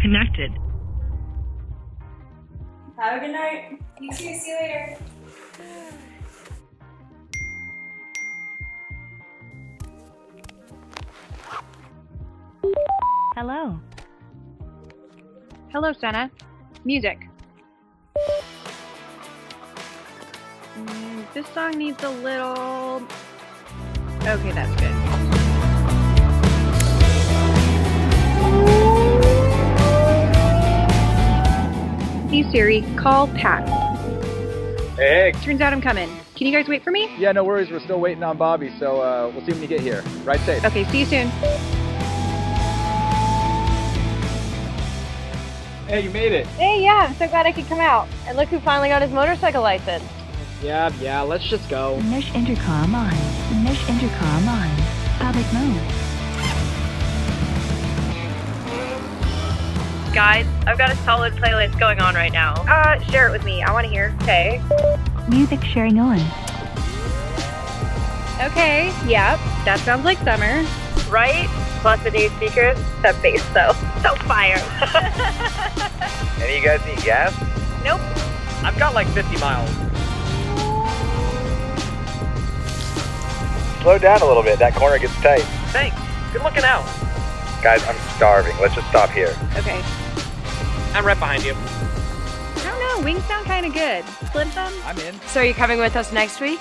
connected. Have a good night. You too. See you later. Hello. Hello, Sena. Music. This song needs a little... Okay, that's good. Hey Siri, call Pat. Hey. Turns out I'm coming. Can you guys wait for me? Yeah, no worries. We're still waiting on Bobby, so we'll see when you get here. Ride safe. Okay, see you soon. Hey, you made it. Hey, yeah, I'm so glad I could come out. And look who finally got his motorcycle license. Yeah, let's just go. Mesh intercom on. Mesh intercom on. Public mode. Guys, I've got a solid playlist going on right now. Share it with me. I want to hear. Okay. Music sharing on. Okay, yep. That sounds like summer. Right? Plus the new speakers. That bass, though. So fire. Any of you guys need gas? Nope. I've got like 50 miles. Slow down a little bit. That corner gets tight. Thanks. Good looking out. Guys, I'm starving. Let's just stop here. Okay. I'm right behind you. I don't know, wings sound kind of good. Split them? I'm in. So are you coming with us next week?